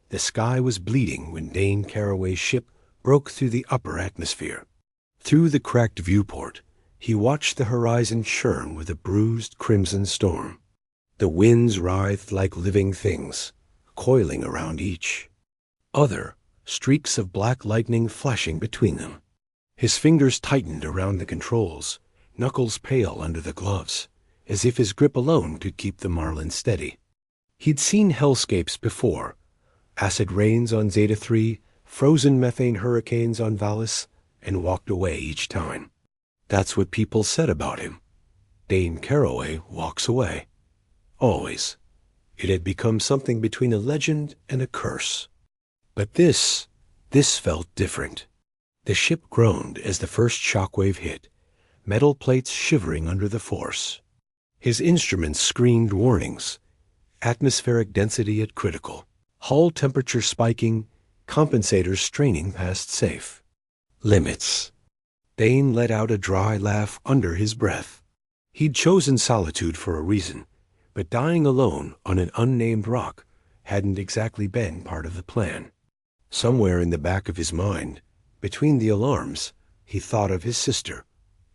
The sky was bleeding when Dane Carroway's ship broke through the upper atmosphere. Through the cracked viewport, he watched the horizon churn with a bruised crimson storm. The winds writhed like living things, coiling around each. Other streaks of black lightning flashing between them. His fingers tightened around the controls, knuckles pale under the gloves, as if his grip alone could keep the Marlin steady. He'd seen hellscapes before, acid rains on Zeta-3, frozen methane hurricanes on Valis, and walked away each time. That's what people said about him. Dane Carroway walks away. Always. It had become something between a legend and a curse. But this felt different. The ship groaned as the first shockwave hit, metal plates shivering under the force. His instruments screamed warnings. Atmospheric density at critical. Hull temperature spiking, compensators straining past safe. Limits. Dane let out a dry laugh under his breath. He'd chosen solitude for a reason, but dying alone on an unnamed rock hadn't exactly been part of the plan. Somewhere in the back of his mind, between the alarms, he thought of his sister,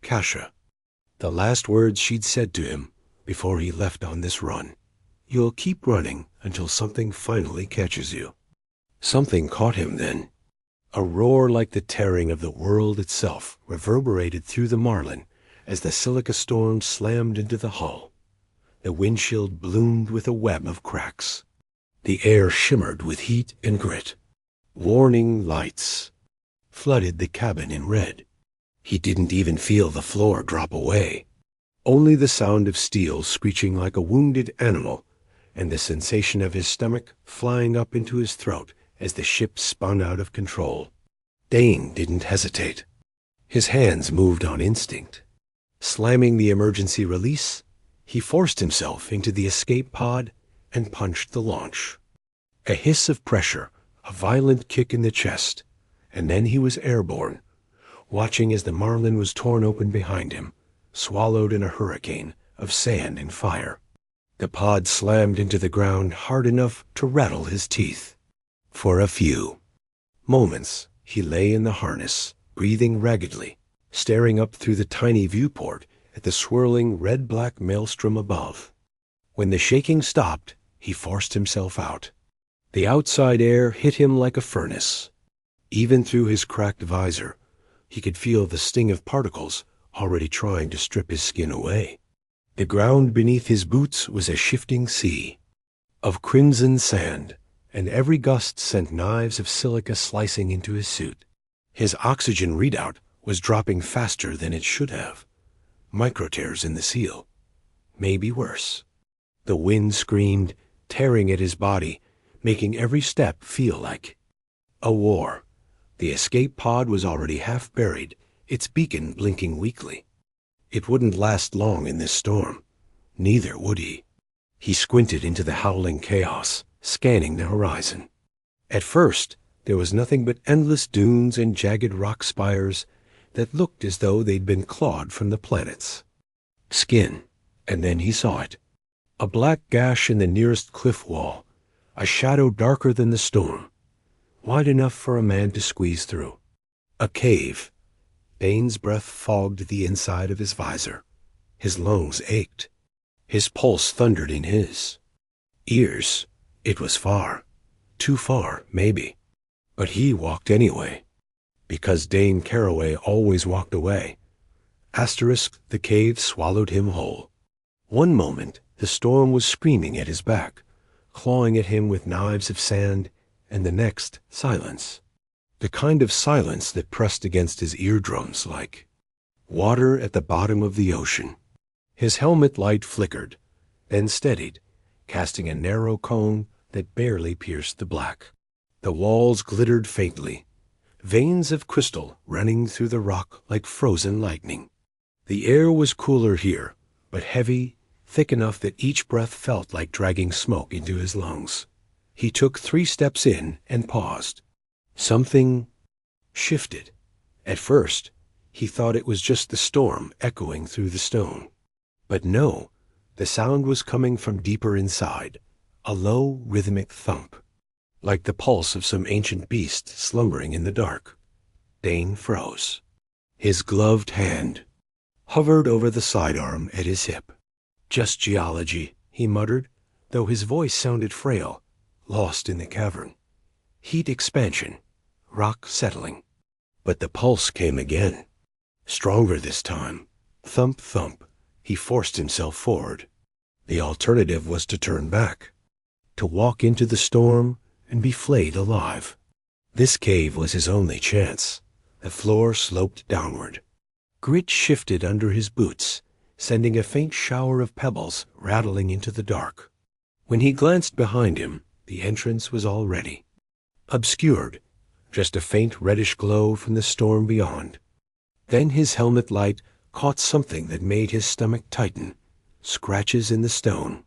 Kasha. The last words she'd said to him before he left on this run. You'll keep running until something finally catches you. Something caught him then. A roar like the tearing of the world itself reverberated through the Marlin as the silica storm slammed into the hull. The windshield bloomed with a web of cracks. The air shimmered with heat and grit. Warning lights flooded the cabin in red. He didn't even feel the floor drop away. Only the sound of steel screeching like a wounded animal and the sensation of his stomach flying up into his throat as the ship spun out of control. Dane didn't hesitate. His hands moved on instinct. Slamming the emergency release, he forced himself into the escape pod and punched the launch. A hiss of pressure, a violent kick in the chest, and then he was airborne, watching as the Marlin was torn open behind him, swallowed in a hurricane of sand and fire. The pod slammed into the ground hard enough to rattle his teeth. For a few moments, he lay in the harness, breathing raggedly, staring up through the tiny viewport at the swirling red-black maelstrom above. When the shaking stopped, he forced himself out. The outside air hit him like a furnace. Even through his cracked visor, he could feel the sting of particles already trying to strip his skin away. The ground beneath his boots was a shifting sea of crimson sand, and every gust sent knives of silica slicing into his suit. His oxygen readout was dropping faster than it should have. Micro-tears in the seal. Maybe worse. The wind screamed, tearing at his body, making every step feel like a war. The escape pod was already half buried, its beacon blinking weakly. It wouldn't last long in this storm. Neither would he. He squinted into the howling chaos, scanning the horizon. At first, there was nothing but endless dunes and jagged rock spires that looked as though they'd been clawed from the planet's skin. And then he saw it. A black gash in the nearest cliff wall, a shadow darker than the storm, wide enough for a man to squeeze through. A cave. Dane's breath fogged the inside of his visor. His lungs ached. His pulse thundered in his ears. It was far. Too far, maybe. But he walked anyway. Because Dane Carroway always walked away. Asterisk, the cave swallowed him whole. One moment, the storm was screaming at his back, clawing at him with knives of sand, and the next, silence. The kind of silence that pressed against his eardrums like water at the bottom of the ocean. His helmet light flickered, then steadied, casting a narrow cone that barely pierced the black. The walls glittered faintly, veins of crystal running through the rock like frozen lightning. The air was cooler here, but heavy, thick enough that each breath felt like dragging smoke into his lungs. He took 3 steps in and paused. Something shifted. At first, he thought it was just the storm echoing through the stone. But no, the sound was coming from deeper inside, a low, rhythmic thump. like the pulse of some ancient beast slumbering in the dark. Dane froze. His gloved hand hovered over the sidearm at his hip. "Just geology," he muttered, though his voice sounded frail, lost in the cavern. Heat expansion, rock settling. But the pulse came again. Stronger this time. Thump, thump. He forced himself forward. The alternative was to turn back, to walk into the storm and be flayed alive. This cave was his only chance. The floor sloped downward. Grit shifted under his boots, sending a faint shower of pebbles rattling into the dark. When he glanced behind him, the entrance was already obscured, just a faint reddish glow from the storm beyond. Then his helmet light caught something that made his stomach tighten. Scratches in the stone.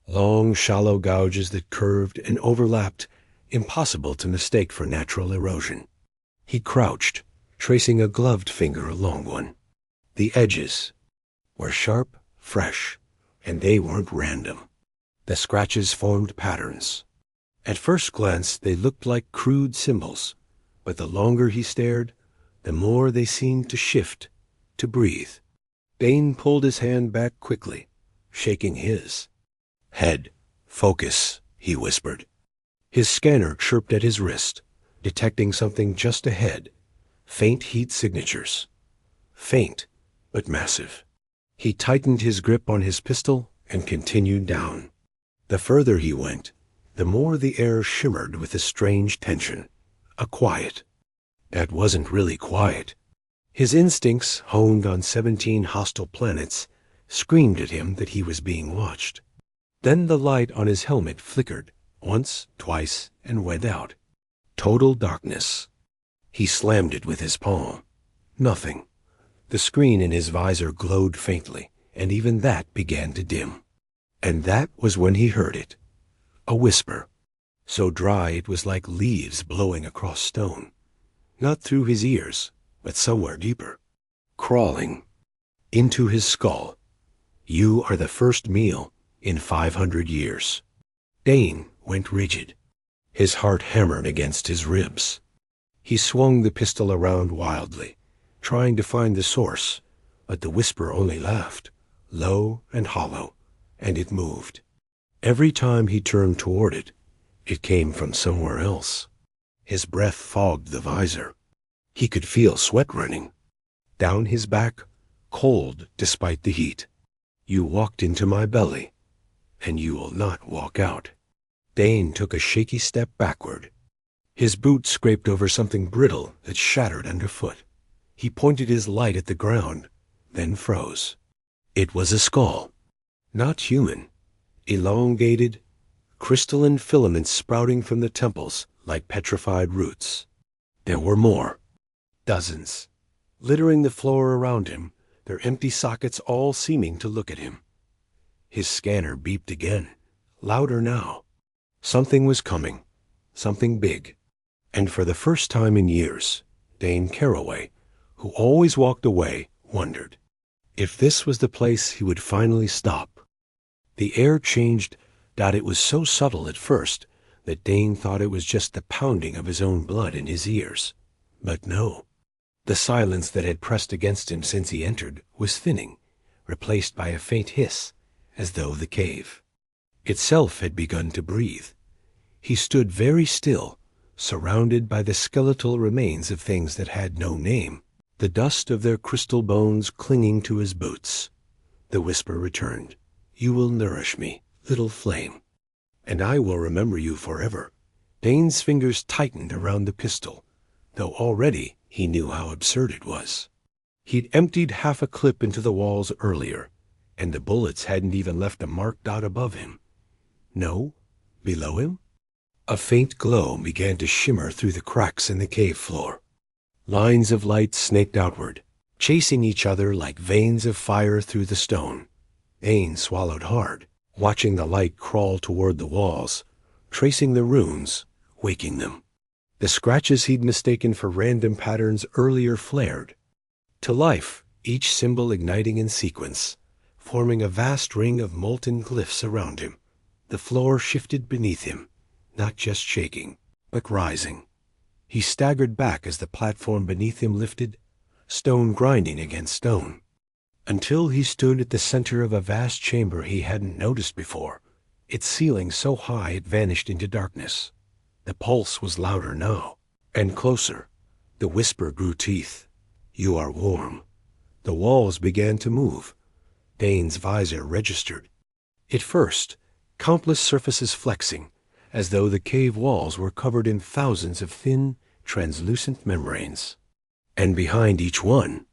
Long, shallow gouges that curved and overlapped, impossible to mistake for natural erosion. He crouched, tracing a gloved finger along one. The edges were sharp, fresh, and they weren't random. The scratches formed patterns. At first glance, they looked like crude symbols, but the longer he stared, the more they seemed to shift, to breathe. Dane pulled his hand back quickly, shaking his. "Head, focus," he whispered. His scanner chirped at his wrist, detecting something just ahead. Faint heat signatures. Faint, but massive. He tightened his grip on his pistol and continued down. The further he went, the more the air shimmered with a strange tension. A quiet. That wasn't really quiet. His instincts, honed on 17 hostile planets, screamed at him that he was being watched. Then the light on his helmet flickered, once, twice, and went out. Total darkness. He slammed it with his palm. Nothing. The screen in his visor glowed faintly, and even that began to dim. And that was when he heard it. A whisper, so dry it was like leaves blowing across stone. Not through his ears, but somewhere deeper. Crawling into his skull. "You are the first meal in 500 years. Dane went rigid. His heart hammered against his ribs. He swung the pistol around wildly, trying to find the source, but the whisper only laughed, low and hollow, and it moved. Every time he turned toward it, it came from somewhere else. His breath fogged the visor. He could feel sweat running. Down his back, cold despite the heat. "You walked into my belly, and you will not walk out." Dane took a shaky step backward. His boot scraped over something brittle that shattered underfoot. He pointed his light at the ground, then froze. It was a skull. Not human. Elongated, crystalline filaments sprouting from the temples like petrified roots. There were more. Dozens. Littering the floor around him, their empty sockets all seeming to look at him. His scanner beeped again, louder now. Something was coming. Something big. And for the first time in years, Dane Carroway, who always walked away, wondered if this was the place he would finally stop. The air changed, it was so subtle at first that Dane thought it was just the pounding of his own blood in his ears. But no. The silence that had pressed against him since he entered was thinning, replaced by a faint hiss, as though the cave itself had begun to breathe. He stood very still, surrounded by the skeletal remains of things that had no name, the dust of their crystal bones clinging to his boots. The whisper returned. "You will nourish me, little flame, and I will remember you forever." Dane's fingers tightened around the pistol, though already he knew how absurd it was. He'd emptied half a clip into the walls earlier, and the bullets hadn't even left a marked dot above him. No, below him? A faint glow began to shimmer through the cracks in the cave floor. Lines of light snaked outward, chasing each other like veins of fire through the stone. Dane swallowed hard, watching the light crawl toward the walls, tracing the runes, waking them. The scratches he'd mistaken for random patterns earlier flared to life, each symbol igniting in sequence, forming a vast ring of molten glyphs around him. The floor shifted beneath him, not just shaking, but rising. He staggered back as the platform beneath him lifted, stone grinding against stone, until he stood at the center of a vast chamber he hadn't noticed before, its ceiling so high it vanished into darkness. The pulse was louder now, and closer. The whisper grew teeth. "You are warm." The walls began to move. Dane's visor registered. At first, countless surfaces flexing, as though the cave walls were covered in thousands of thin, translucent membranes. And behind each one,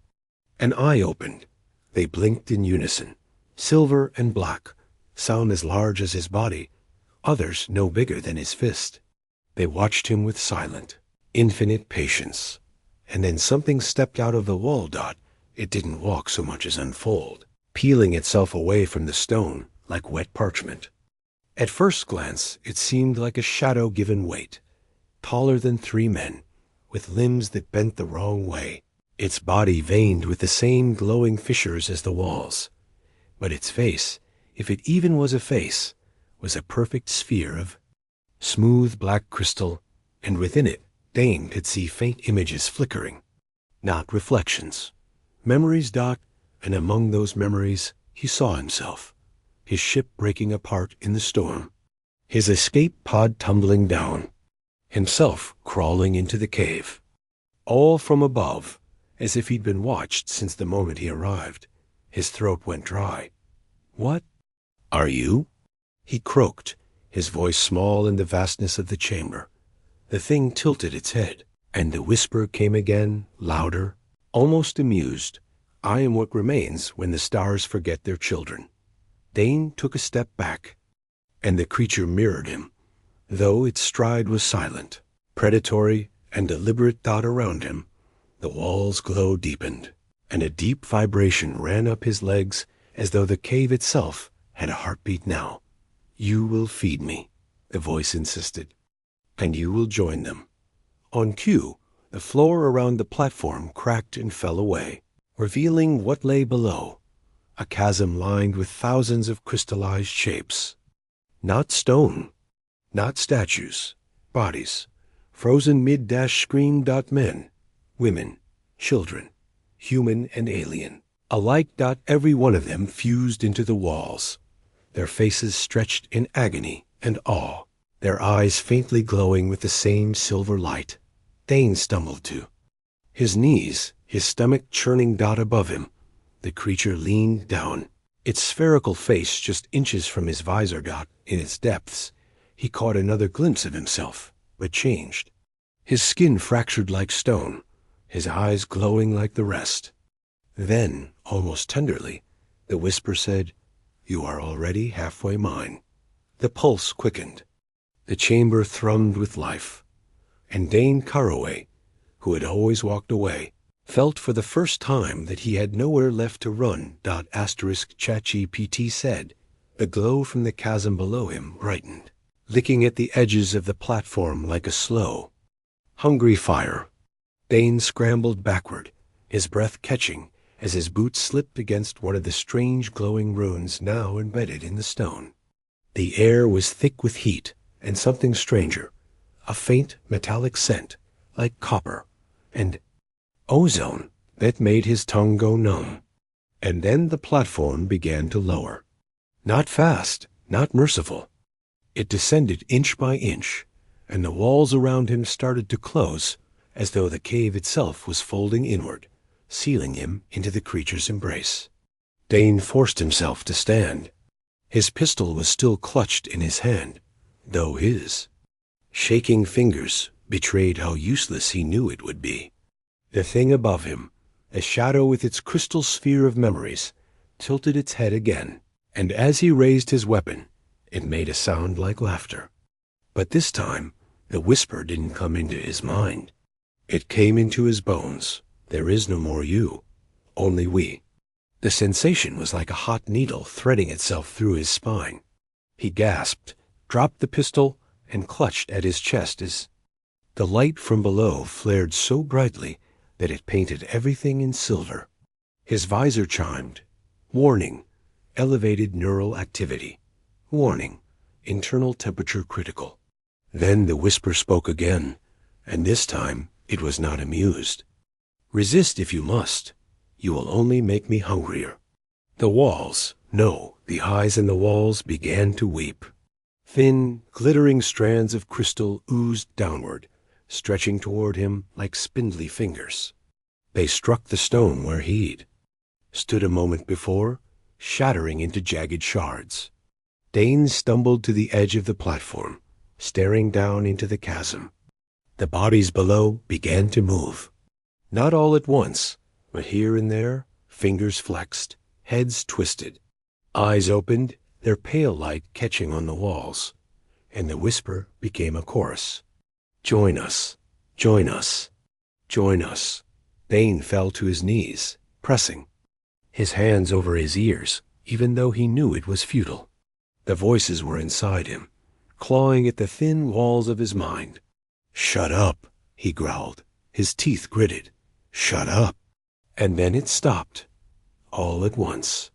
an eye opened. They blinked in unison, silver and black, some as large as his body, others no bigger than his fist. They watched him with silent, infinite patience. And then something stepped out of the wall. It didn't walk so much as unfold, peeling itself away from the stone like wet parchment. At first glance, it seemed like a shadow given weight, taller than 3 men, with limbs that bent the wrong way, its body veined with the same glowing fissures as the walls. But its face, if it even was a face, was a perfect sphere of smooth black crystal, and within it Dane could see faint images flickering, not reflections. Memories. And among those memories he saw himself, his ship breaking apart in the storm, his escape pod tumbling down, himself crawling into the cave, all from above, as if he'd been watched since the moment he arrived. His throat went dry. "What are you?" he croaked, his voice small in the vastness of the chamber. The thing tilted its head, and the whisper came again, louder, almost amused. "I am what remains when the stars forget their children." Dane took a step back, and the creature mirrored him, though its stride was silent, predatory and deliberate. Around him, the wall's glow deepened, and a deep vibration ran up his legs as though the cave itself had a heartbeat now. "You will feed me," the voice insisted, "and you will join them." On cue, the floor around the platform cracked and fell away, revealing what lay below, a chasm lined with thousands of crystallized shapes. Not stone, not statues, bodies, frozen mid-screen. Men, women, children, human and alien, alike. Every one of them fused into the walls, their faces stretched in agony and awe, their eyes faintly glowing with the same silver light. Dane stumbled to his knees, his stomach churning. Above him, the creature leaned down, its spherical face just inches from his visor. In its depths, he caught another glimpse of himself, but changed. His skin fractured like stone, his eyes glowing like the rest. Then, almost tenderly, the whisper said, "You are already halfway mine." The pulse quickened. The chamber thrummed with life. And Dane Carraway, who had always walked away, felt for the first time that he had nowhere left to run. ChatGPT said. The glow from the chasm below him brightened, licking at the edges of the platform like a slow, hungry fire. Dane scrambled backward, his breath catching as his boots slipped against one of the strange glowing runes now embedded in the stone. The air was thick with heat and something stranger, a faint metallic scent like copper and ozone that made his tongue go numb. And then the platform began to lower. Not fast, not merciful. It descended inch by inch, and the walls around him started to close, as though the cave itself was folding inward, sealing him into the creature's embrace. Dane forced himself to stand. His pistol was still clutched in his hand, though his shaking fingers betrayed how useless he knew it would be. The thing above him, a shadow with its crystal sphere of memories, tilted its head again, and as he raised his weapon, it made a sound like laughter. But this time, the whisper didn't come into his mind. It came into his bones. "There is no more you, only we." The sensation was like a hot needle threading itself through his spine. He gasped, dropped the pistol, and clutched at his chest as the light from below flared so brightly that it painted everything in silver. His visor chimed. Warning, elevated neural activity. Warning, internal temperature critical. Then the whisper spoke again, and this time it was not amused. "Resist if you must. You will only make me hungrier." The walls, no, the eyes in the walls began to weep. Thin, glittering strands of crystal oozed downward, stretching toward him like spindly fingers. They struck the stone where he'd stood a moment before, shattering into jagged shards. Dane stumbled to the edge of the platform, staring down into the chasm. The bodies below began to move. Not all at once, but here and there, fingers flexed, heads twisted, eyes opened, their pale light catching on the walls, and the whisper became a chorus. "Join us, join us, join us." Dane fell to his knees, pressing his hands over his ears, even though he knew it was futile. The voices were inside him, clawing at the thin walls of his mind. "Shut up," he growled, his teeth gritted. "Shut up." And then it stopped, all at once.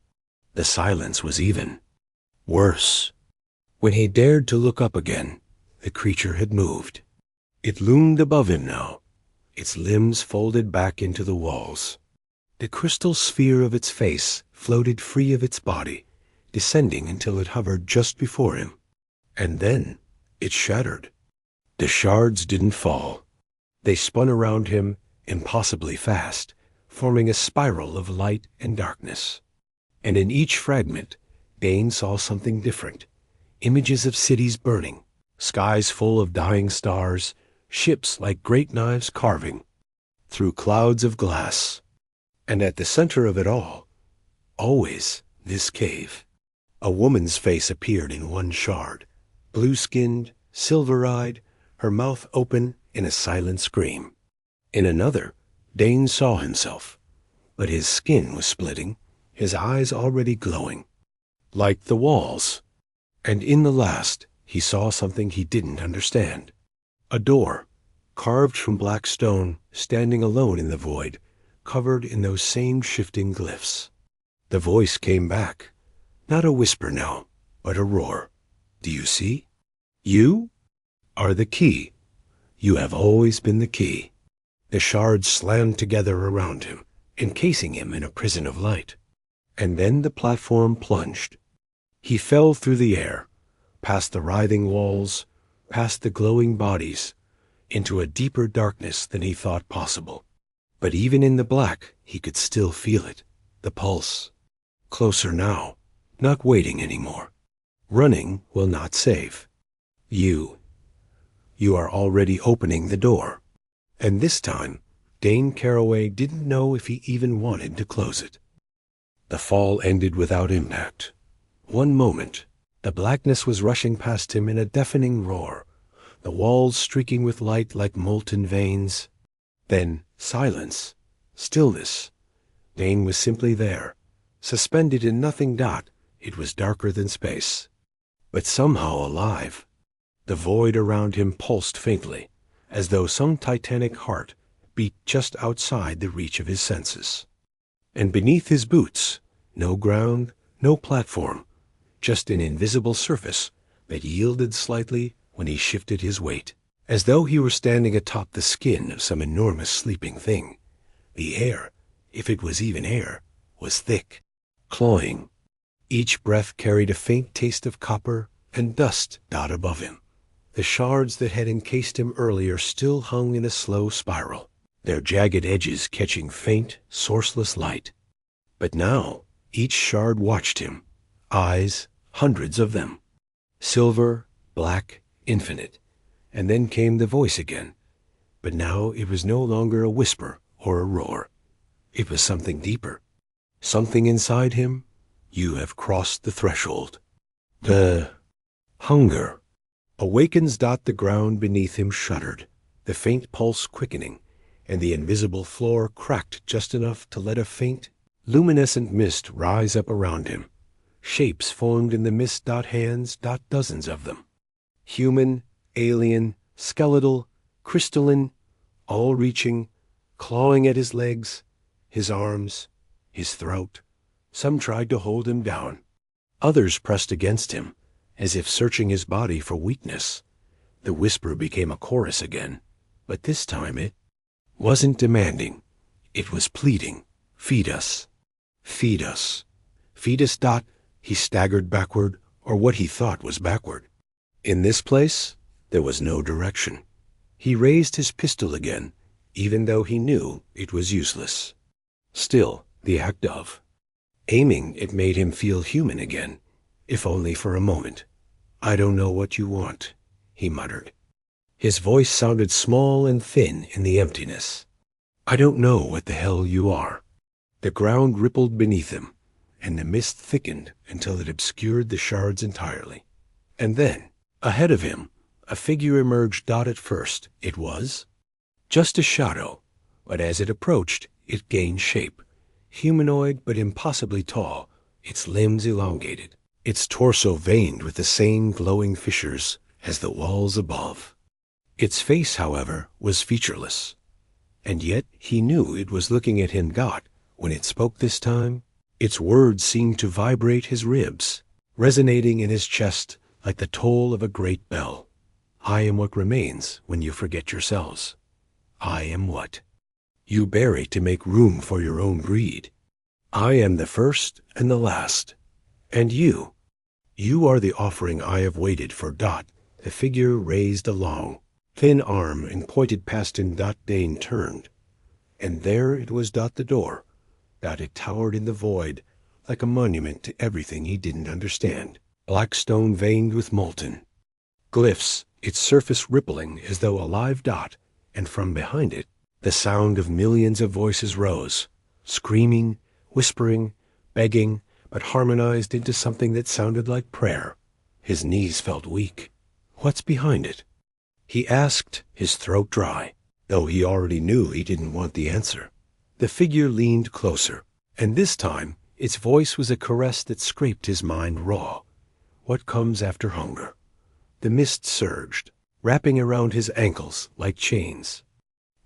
The silence was even worse. When he dared to look up again, the creature had moved. It loomed above him now, its limbs folded back into the walls. The crystal sphere of its face floated free of its body, descending until it hovered just before him. And then it shattered. The shards didn't fall. They spun around him impossibly fast, forming a spiral of light and darkness. And in each fragment, Dane saw something different. Images of cities burning, skies full of dying stars, ships like great knives carving through clouds of glass. And at the center of it all, always this cave. A woman's face appeared in one shard, blue-skinned, silver-eyed, her mouth open in a silent scream. In another, Dane saw himself, but his skin was splitting, his eyes already glowing, like the walls. And in the last, he saw something he didn't understand. A door, carved from black stone, standing alone in the void, covered in those same shifting glyphs. The voice came back, not a whisper now, but a roar. "Do you see? You are the key. You have always been the key." The shards slammed together around him, encasing him in a prison of light. And then the platform plunged. He fell through the air, past the writhing walls, past the glowing bodies, into a deeper darkness than he thought possible. But even in the black, he could still feel it, the pulse. Closer now, not waiting anymore. Running will not save. You are already opening the door. And this time, Dane Carroway didn't know if he even wanted to close it. The fall ended without impact. One moment, the blackness was rushing past him in a deafening roar, the walls streaking with light like molten veins. Then silence, stillness. Dane was simply there, suspended in nothing. It was darker than space, but somehow alive. The void around him pulsed faintly, as though some titanic heart beat just outside the reach of his senses. And beneath his boots, no ground, no platform, just an invisible surface that yielded slightly when he shifted his weight, as though he were standing atop the skin of some enormous sleeping thing. The air, if it was even air, was thick, cloying. Each breath carried a faint taste of copper and dust above him. The shards that had encased him earlier still hung in a slow spiral, their jagged edges catching faint, sourceless light. But now, each shard watched him, eyes, hundreds of them, silver, black, infinite. And then came the voice again. But now it was no longer a whisper or a roar. It was something deeper, something inside him. You have crossed the threshold. The hunger awakens. The ground beneath him shuddered, the faint pulse quickening, and the invisible floor cracked just enough to let a faint, luminescent mist rise up around him. Shapes formed in the mist. Hands. Dozens of them. Human, alien, skeletal, crystalline, all reaching, clawing at his legs, his arms, his throat. Some tried to hold him down. Others pressed against him, as if searching his body for weakness. The whisper became a chorus again, but this time it wasn't demanding. It was pleading. Feed us. Feed us. Feed us, Dot. He staggered backward, or what he thought was backward. In this place, there was no direction. He raised his pistol again, even though he knew it was useless. Still, the act of aiming it made him feel human again, if only for a moment. "I don't know what you want," he muttered. His voice sounded small and thin in the emptiness. "I don't know what the hell you are." The ground rippled beneath him, and the mist thickened until it obscured the shards entirely. And then, ahead of him, a figure emerged. Dot at first. It was just a shadow, but as it approached, it gained shape. Humanoid but impossibly tall, its limbs elongated, its torso veined with the same glowing fissures as the walls above. Its face, however, was featureless. And yet he knew it was looking at him. Dot, when it spoke this time, its words seemed to vibrate his ribs, resonating in his chest like the toll of a great bell. "I am what remains when you forget yourselves. I am what you bury to make room for your own greed. I am the first and the last. And you are the offering I have waited for." Dot, the figure raised a long, thin arm and pointed past him. Dane turned, and there it was. The door. It towered in the void, like a monument to everything he didn't understand. Black stone veined with molten glyphs, its surface rippling as though alive. And from behind it, the sound of millions of voices rose, screaming, whispering, begging, but harmonized into something that sounded like prayer. His knees felt weak. "What's behind it?" he asked, his throat dry, though he already knew he didn't want the answer. The figure leaned closer, and this time its voice was a caress that scraped his mind raw. "What comes after hunger?" The mist surged, wrapping around his ankles like chains.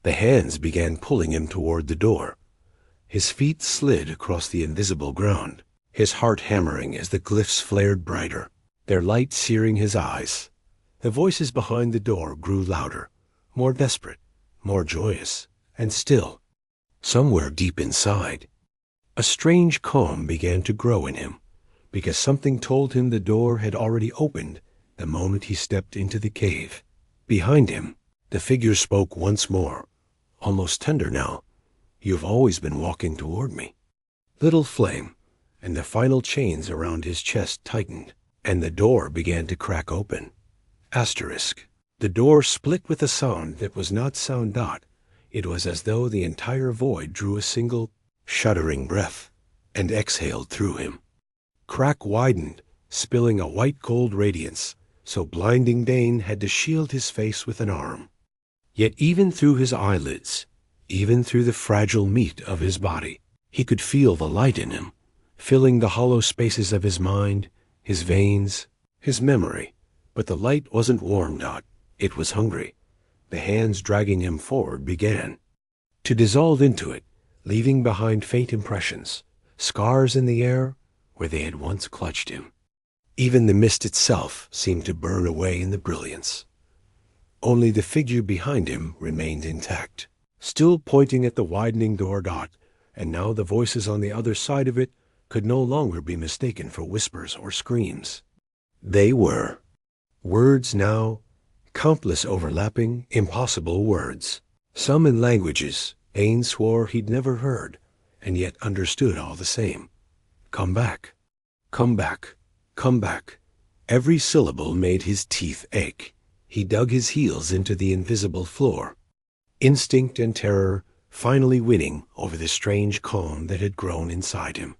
The hands began pulling him toward the door. His feet slid across the invisible ground, his heart hammering as the glyphs flared brighter, their light searing his eyes. The voices behind the door grew louder, more desperate, more joyous, and still, somewhere deep inside, a strange calm began to grow in him, because something told him the door had already opened the moment he stepped into the cave. Behind him, the figure spoke once more, almost tender now. "You've always been walking toward me." Little flame, and the final chains around his chest tightened, and the door began to crack open. Asterisk. The door split with a sound that was not sound. It was as though the entire void drew a single, shuddering breath and exhaled through him. Crack widened, spilling a white-gold radiance, so blinding Dane had to shield his face with an arm. Yet even through his eyelids, even through the fragile meat of his body, he could feel the light in him, filling the hollow spaces of his mind, his veins, his memory. But the light wasn't warm. It was hungry. The hands dragging him forward began to dissolve into it, leaving behind faint impressions, scars in the air where they had once clutched him. Even the mist itself seemed to burn away in the brilliance. Only the figure behind him remained intact, still pointing at the widening door. And now the voices on the other side of it could no longer be mistaken for whispers or screams. They were words now, countless overlapping, impossible words, some in languages Dane swore he'd never heard, and yet understood all the same. "Come back, come back, come back." Every syllable made his teeth ache. He dug his heels into the invisible floor, instinct and terror finally winning over the strange calm that had grown inside him.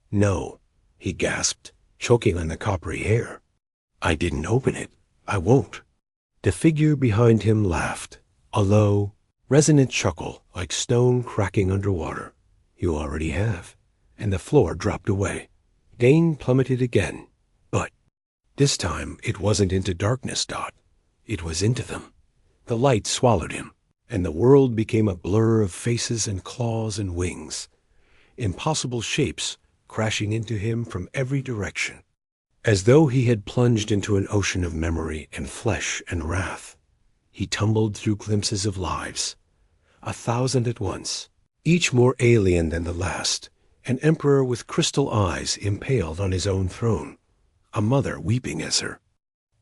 "No," he gasped, choking on the coppery hair. "I didn't open it. I won't." The figure behind him laughed, a low, resonant chuckle like stone cracking underwater. "You already have." And the floor dropped away. Dane plummeted again, but this time it wasn't into darkness. It was into them. The light swallowed him, and the world became a blur of faces and claws and wings, impossible shapes crashing into him from every direction. As though he had plunged into an ocean of memory and flesh and wrath, he tumbled through glimpses of lives, 1,000 at once, each more alien than the last, an emperor with crystal eyes impaled on his own throne, a mother weeping as her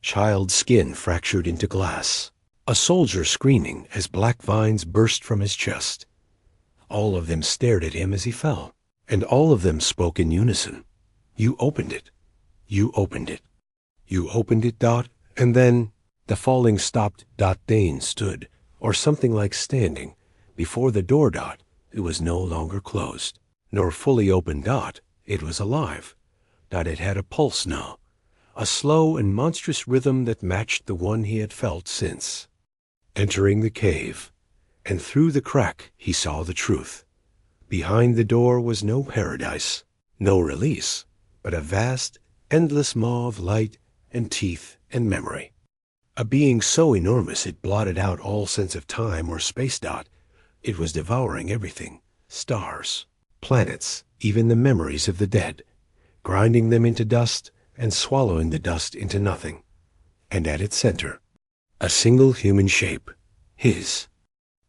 child's skin fractured into glass, a soldier screaming as black vines burst from his chest. All of them stared at him as he fell, and all of them spoke in unison. You opened it. You opened it. You opened it, Dot, and then the falling stopped. Dane stood, or something like standing, before the door. It was no longer closed, nor fully open. It was alive. It had a pulse now, a slow and monstrous rhythm that matched the one he had felt since entering the cave. And through the crack he saw the truth. Behind the door was no paradise, no release, but a vast, endless maw of light and teeth and memory. A being so enormous it blotted out all sense of time or space. It was devouring everything, stars, planets, even the memories of the dead, grinding them into dust and swallowing the dust into nothing. And at its center, a single human shape, his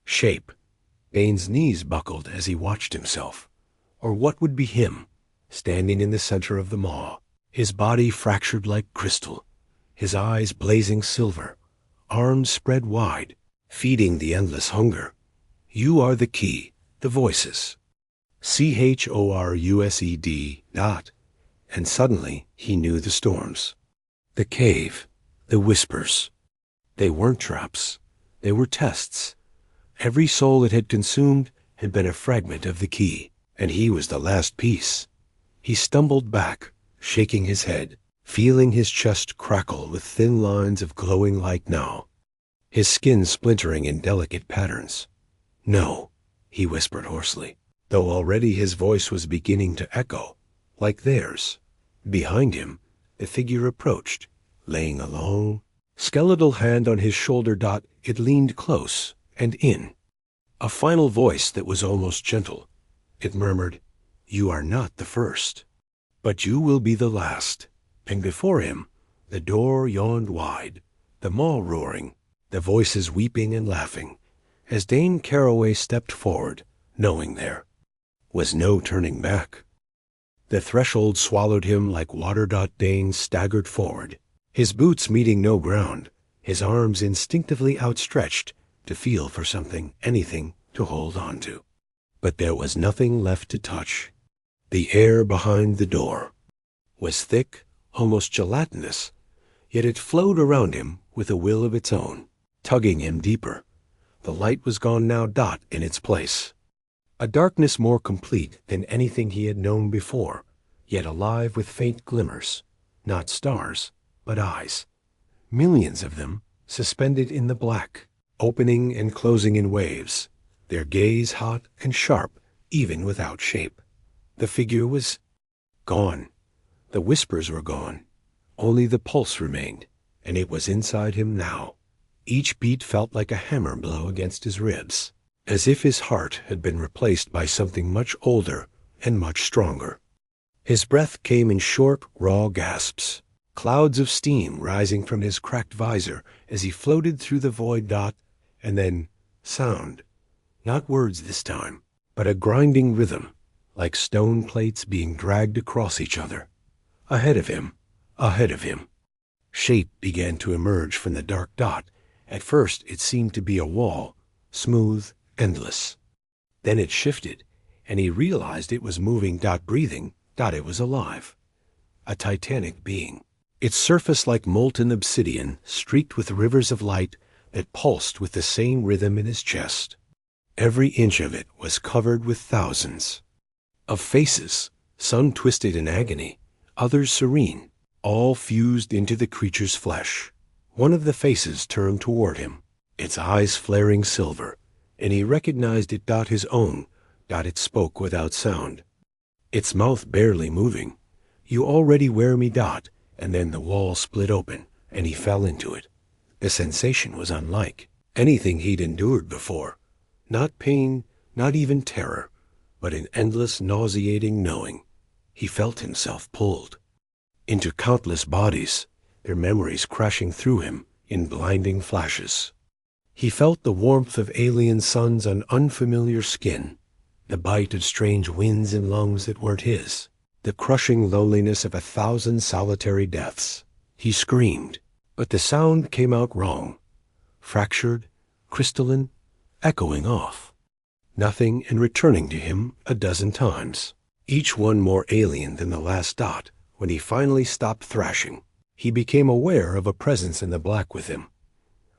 shape. Dane's knees buckled as he watched himself, or what would be him, standing in the center of the maw, his body fractured like crystal, his eyes blazing silver, arms spread wide, feeding the endless hunger. You are the key, the voices. CHORUSED. And suddenly he knew the storms. The cave, the whispers. They weren't traps. They were tests. Every soul it had consumed had been a fragment of the key, and he was the last piece. He stumbled back, shaking his head, feeling his chest crackle with thin lines of glowing light now, his skin splintering in delicate patterns. No, he whispered hoarsely, though already his voice was beginning to echo, like theirs. Behind him, the figure approached, laying a long, skeletal hand on his shoulder. It leaned close and in. A final voice that was almost gentle. It murmured, "You are not the first, but you will be the last." And before him, the door yawned wide, the maw roaring, the voices weeping and laughing, as Dane Carroway stepped forward, knowing there was no turning back. The threshold swallowed him like water. Dane staggered forward, his boots meeting no ground, his arms instinctively outstretched to feel for something, anything to hold on to. But there was nothing left to touch. The air behind the door was thick, almost gelatinous, yet it flowed around him with a will of its own, tugging him deeper. The light was gone now. In its place, a darkness more complete than anything he had known before, yet alive with faint glimmers, not stars, but eyes. Millions of them suspended in the black, opening and closing in waves, their gaze hot and sharp even without shape. The figure was gone. The whispers were gone. Only the pulse remained, and it was inside him now. Each beat felt like a hammer blow against his ribs, as if his heart had been replaced by something much older and much stronger. His breath came in short, raw gasps, clouds of steam rising from his cracked visor as he floated through the void. And then sound, not words this time, but a grinding rhythm, like stone plates being dragged across each other. Ahead of him, ahead of him. Shape began to emerge from the dark. At first it seemed to be a wall, smooth, endless. Then it shifted, and he realized it was moving. Breathing. It was alive. A titanic being. Its surface like molten obsidian, streaked with rivers of light that pulsed with the same rhythm in his chest. Every inch of it was covered with thousands of faces, some twisted in agony, others serene, all fused into the creature's flesh. One of the faces turned toward him, its eyes flaring silver, and he recognized it. His own. It spoke without sound, its mouth barely moving. "You already wear me." And then the wall split open, and he fell into it. The sensation was unlike anything he'd endured before. Not pain, not even terror, but an endless, nauseating knowing. He felt himself pulled. into countless bodies, their memories crashing through him in blinding flashes. He felt the warmth of alien suns on unfamiliar skin, the bite of strange winds in lungs that weren't his, the crushing loneliness of 1,000 solitary deaths. He screamed, but the sound came out wrong, fractured, crystalline, echoing off. Nothing and returning to him a dozen times, each one more alien than the last dot. When he finally stopped thrashing, he became aware of a presence in the black with him.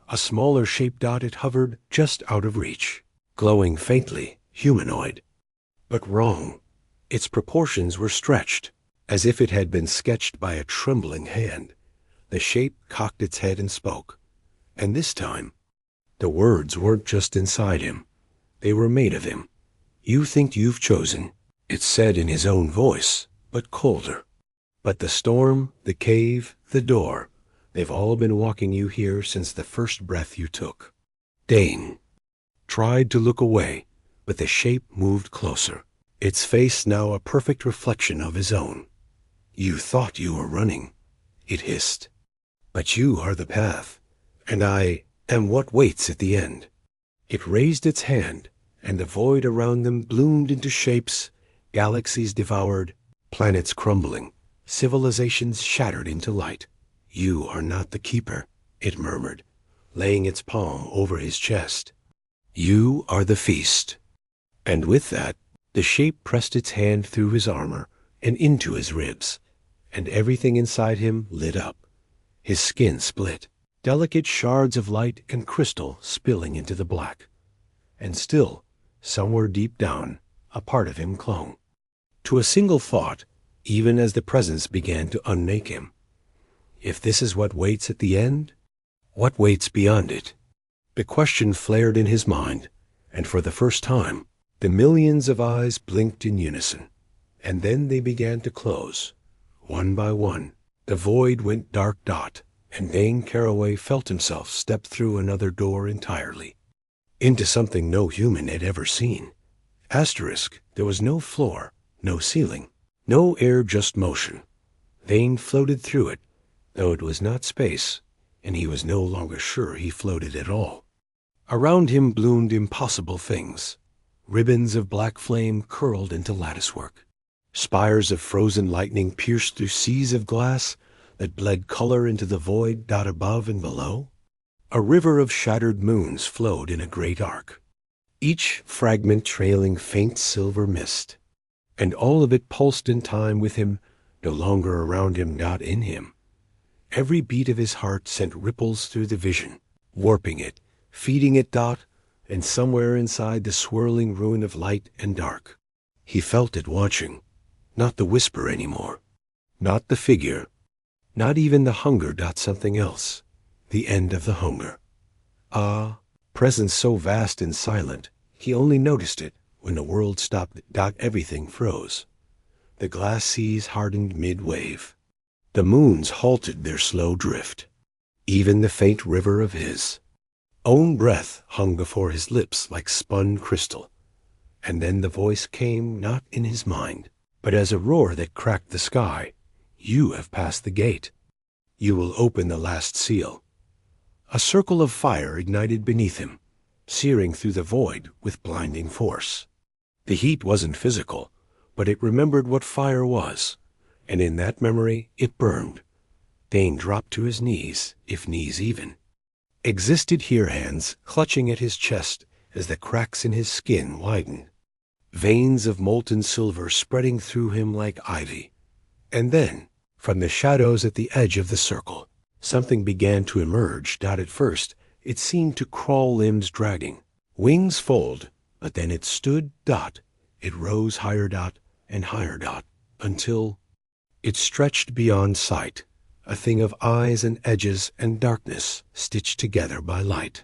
A smaller shaped dot, it hovered just out of reach, glowing faintly, humanoid. But wrong. Its proportions were stretched, as if it had been sketched by a trembling hand. The shape cocked its head and spoke. And this time, the words weren't just inside him. They were made of him. "You think you've chosen," it said in his own voice, but colder. "But the storm, the cave, the door, they've all been walking you here since the first breath you took." Dane tried to look away, but the shape moved closer, its face now a perfect reflection of his own. "You thought you were running," it hissed. "But you are the path, and I am what waits at the end." It raised its hand, and the void around them bloomed into shapes, galaxies devoured, planets crumbling, civilizations shattered into light. "You are not the keeper," it murmured, laying its palm over his chest. "You are the feast." And with that, the shape pressed its hand through his armor and into his ribs, and everything inside him lit up. His skin split, delicate shards of light and crystal spilling into the black. And still, somewhere deep down, a part of him clung to a single thought, even as the presence began to unmake him. If this is what waits at the end, what waits beyond it? The question flared in his mind, and for the first time, the millions of eyes blinked in unison, and then they began to close. One by one, the void went dark dot, and Dane Carroway felt himself step through another door entirely, into something no human had ever seen. Asterisk, there was no floor, no ceiling, no air, just motion. Dane floated through it, though it was not space, and he was no longer sure he floated at all. Around him bloomed impossible things. Ribbons of black flame curled into latticework. Spires of frozen lightning pierced through seas of glass that bled color into the void dot above and below. A river of shattered moons flowed in a great arc, each fragment trailing faint silver mist, and all of it pulsed in time with him, no longer around him, not in him. Every beat of his heart sent ripples through the vision, warping it, feeding it dot, and somewhere inside the swirling ruin of light and dark, he felt it watching, not the whisper anymore, not the figure, not even the hunger dot, something else, the end of the hunger. Ah, presence so vast and silent, he only noticed it when the world stopped dot, everything froze. The glass seas hardened mid-wave. The moons halted their slow drift. Even the faint river of his own breath hung before his lips like spun crystal. And then the voice came not in his mind, but as a roar that cracked the sky. "You have passed the gate. You will open the last seal." A circle of fire ignited beneath him, searing through the void with blinding force. The heat wasn't physical, but it remembered what fire was, and in that memory it burned. Dane dropped to his knees, if knees even. Existed here, hands clutching at his chest as the cracks in his skin widened, veins of molten silver spreading through him like ivy. And then, from the shadows at the edge of the circle, something began to emerge. At first, it seemed to crawl, limbs dragging, wings fold, but then it stood. It rose higher and higher until it stretched beyond sight, a thing of eyes and edges and darkness stitched together by light.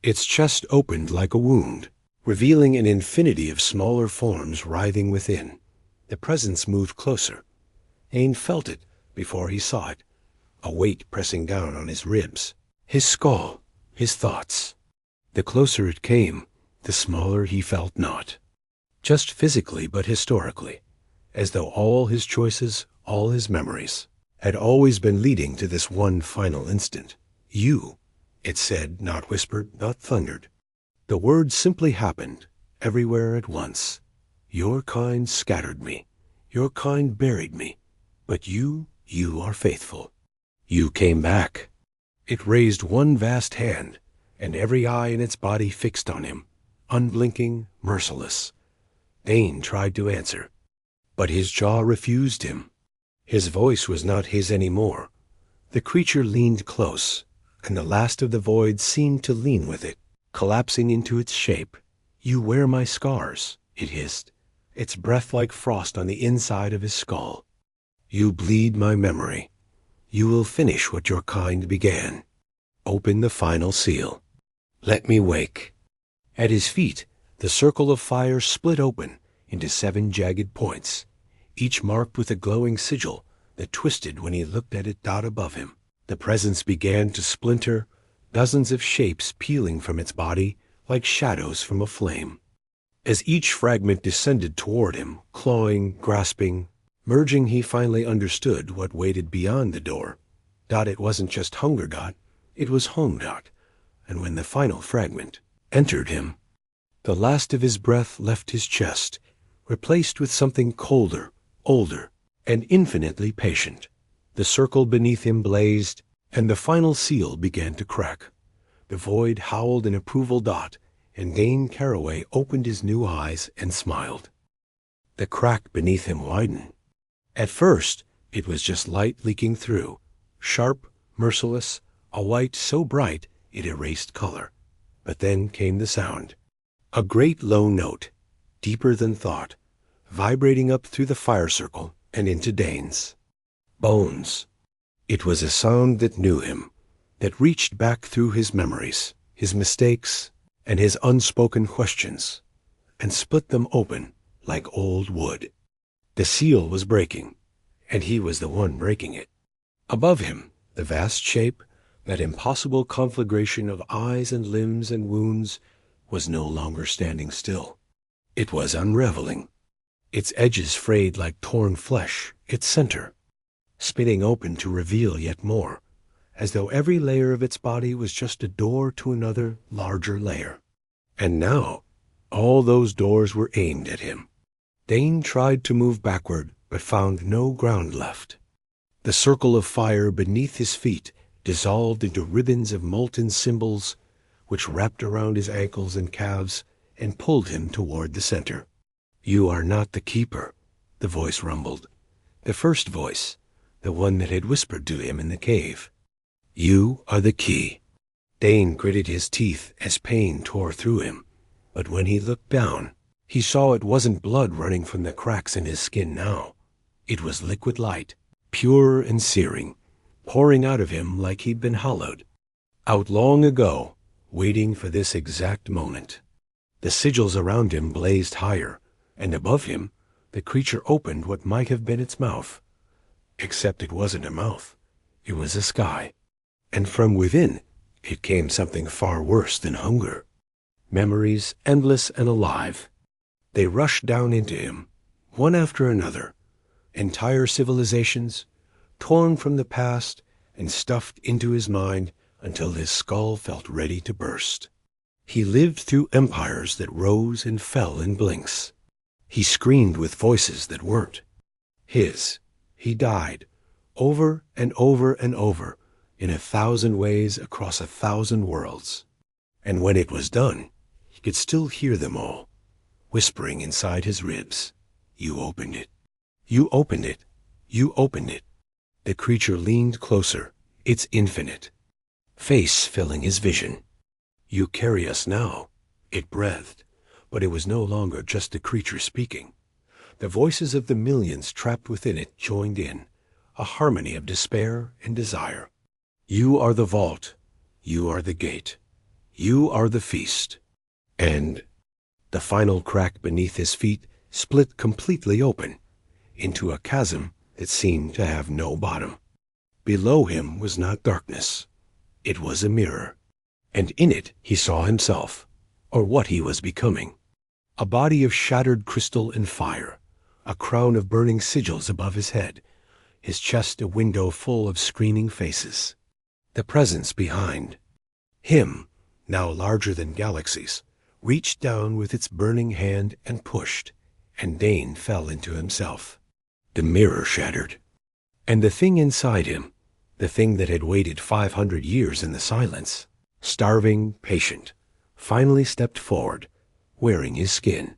Its chest opened like a wound, revealing an infinity of smaller forms writhing within. The presence moved closer. Dane felt it before he saw it, a weight pressing down on his ribs, his skull, his thoughts. The closer it came, the smaller he felt, not just physically but historically, as though all his choices, all his memories, had always been leading to this one final instant. You, it said, not whispered, not thundered. The words simply happened, everywhere at once. Your kind scattered me. Your kind buried me. But you are faithful. You came back. It raised one vast hand, and every eye in its body fixed on him, unblinking, merciless. Dane tried to answer, but his jaw refused him. His voice was not his anymore. The creature leaned close, and the last of the void seemed to lean with it, collapsing into its shape. You wear my scars, it hissed, its breath like frost on the inside of his skull. You bleed my memory. You will finish what your kind began. Open the final seal. Let me wake. At his feet, the circle of fire split open into 7 jagged points, each marked with a glowing sigil that twisted when he looked at it dot above him. The presence began to splinter, dozens of shapes peeling from its body like shadows from a flame. As each fragment descended toward him, clawing, grasping, merging, he finally understood what waited beyond the door. It wasn't just hunger. It was home. And when the final fragment entered him, the last of his breath left his chest, replaced with something colder, older, and infinitely patient. The circle beneath him blazed, and the final seal began to crack. The void howled in approval. And Dane Carroway opened his new eyes and smiled. The crack beneath him widened. At first, it was just light leaking through, sharp, merciless, a white so bright it erased color. But then came the sound. A great low note, deeper than thought, vibrating up through the fire circle and into Dane's. Bones. It was a sound that knew him, that reached back through his memories, his mistakes, and his unspoken questions, and split them open like old wood. The seal was breaking, and he was the one breaking it. Above him, the vast shape, that impossible conflagration of eyes and limbs and wounds, was no longer standing still. It was unraveling, its edges frayed like torn flesh, its center spitting open to reveal yet more, as though every layer of its body was just a door to another, larger layer. And now, all those doors were aimed at him. Dane tried to move backward, but found no ground left. The circle of fire beneath his feet dissolved into ribbons of molten symbols, which wrapped around his ankles and calves and pulled him toward the center. You are not the keeper, the voice rumbled. The first voice, the one that had whispered to him in the cave. You are the key. Dane gritted his teeth as pain tore through him, but when he looked down, he saw it wasn't blood running from the cracks in his skin now. It was liquid light, pure and searing, pouring out of him like he'd been hollowed. Out long ago, waiting for this exact moment. The sigils around him blazed higher, and above him, the creature opened what might have been its mouth. Except it wasn't a mouth. It was a sky. And from within, it came something far worse than hunger. Memories, endless and alive. They rushed down into him, one after another. Entire civilizations, torn from the past and stuffed into his mind until his skull felt ready to burst. He lived through empires that rose and fell in blinks. He screamed with voices that weren't his. He died, over and over and over, in 1,000 ways across 1,000 worlds. And when it was done, he could still hear them all, whispering inside his ribs, You opened it. You opened it. You opened it. The creature leaned closer, its infinite face filling his vision. You carry us now, it breathed, but it was no longer just the creature speaking. The voices of the millions trapped within it joined in, a harmony of despair and desire. You are the vault. You are the gate. You are the feast. And the final crack beneath his feet split completely open into a chasm that seemed to have no bottom. Below him was not darkness. It was a mirror. And in it he saw himself, or what he was becoming. A body of shattered crystal and fire, a crown of burning sigils above his head, his chest a window full of screaming faces. The presence behind him, now larger than galaxies, reached down with its burning hand and pushed, and Dane fell into himself. The mirror shattered, and the thing inside him, the thing that had waited 500 years in the silence, starving, patient, finally stepped forward, wearing his skin.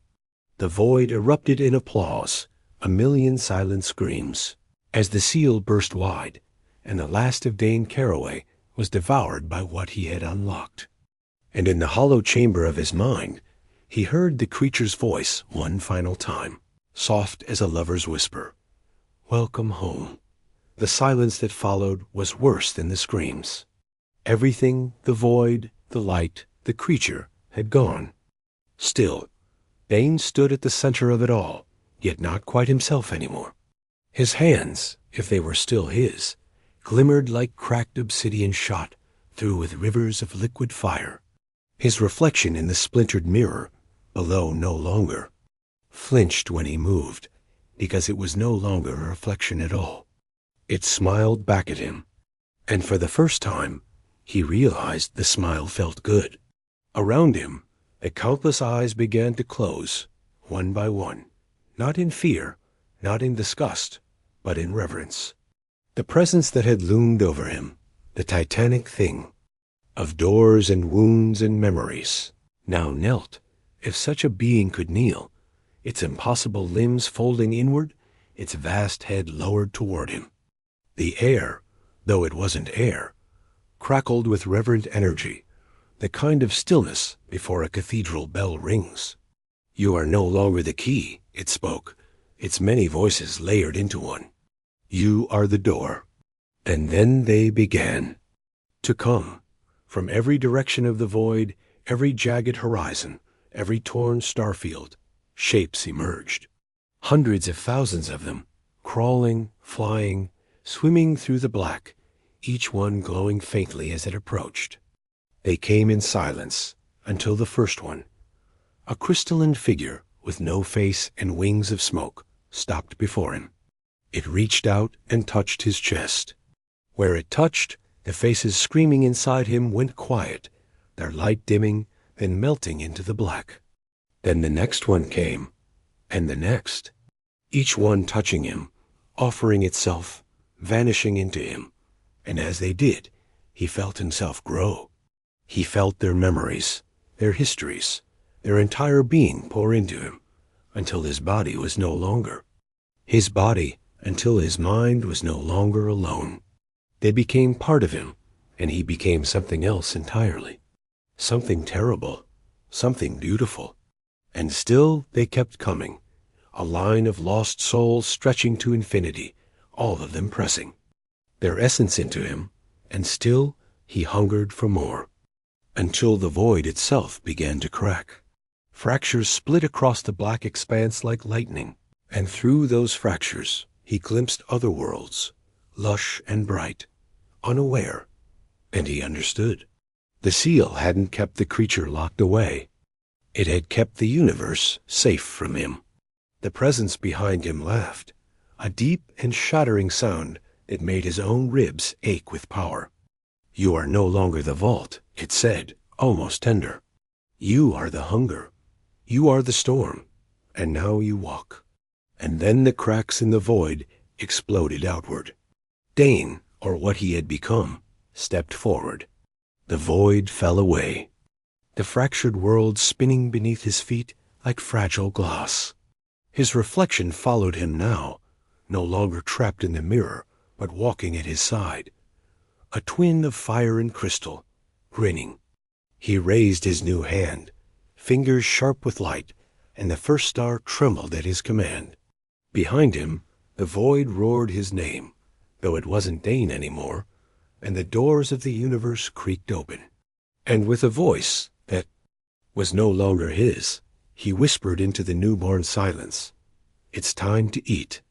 The void erupted in applause, a million silent screams, as the seal burst wide, and the last of Dane Carroway was devoured by what he had unlocked. And in the hollow chamber of his mind, he heard the creature's voice one final time, soft as a lover's whisper. Welcome home. The silence that followed was worse than the screams. Everything, the void, the light, the creature, had gone. Still, Dane stood at the center of it all, yet not quite himself anymore. His hands, if they were still his, glimmered like cracked obsidian shot through with rivers of liquid fire. His reflection in the splintered mirror, below no longer, flinched when he moved, because it was no longer a reflection at all. It smiled back at him, and for the first time, he realized the smile felt good. Around him, the countless eyes began to close, one by one, not in fear, not in disgust, but in reverence. The presence that had loomed over him, the titanic thing, of doors and wounds and memories, now knelt, if such a being could kneel, its impossible limbs folding inward, its vast head lowered toward him. The air, though it wasn't air, crackled with reverent energy, the kind of stillness before a cathedral bell rings. You are no longer the key, it spoke, its many voices layered into one. You are the door. And then they began to come. From every direction of the void, every jagged horizon, every torn starfield, shapes emerged. Hundreds of thousands of them, crawling, flying, swimming through the black, each one glowing faintly as it approached. They came in silence until the first one, a crystalline figure with no face and wings of smoke, stopped before him. It reached out and touched his chest. Where it touched, the faces screaming inside him went quiet, their light dimming, then melting into the black. Then the next one came, and the next, each one touching him, offering itself, vanishing into him, and as they did, he felt himself grow. He felt their memories, their histories, their entire being pour into him, until his body was no longer. His body, until his mind was no longer alone. They became part of him, and he became something else entirely. Something terrible, something beautiful. And still they kept coming, a line of lost souls stretching to infinity, all of them pressing their essence into him, and still he hungered for more, until the void itself began to crack. Fractures split across the black expanse like lightning, and through those fractures he glimpsed other worlds, lush and bright, unaware, and he understood. The seal hadn't kept the creature locked away. It had kept the universe safe from him. The presence behind him laughed, a deep and shattering sound that made his own ribs ache with power. You are no longer the vault, it said, almost tender. You are the hunger. You are the storm, and now you walk. And then the cracks in the void exploded outward. Dane, or what he had become, stepped forward. The void fell away, the fractured world spinning beneath his feet like fragile glass. His reflection followed him now, no longer trapped in the mirror, but walking at his side. A twin of fire and crystal, grinning. He raised his new hand, fingers sharp with light, and the first star trembled at his command. Behind him, the void roared his name, though it wasn't Dane anymore, and the doors of the universe creaked open. And with a voice that was no longer his, he whispered into the newborn silence, "It's time to eat."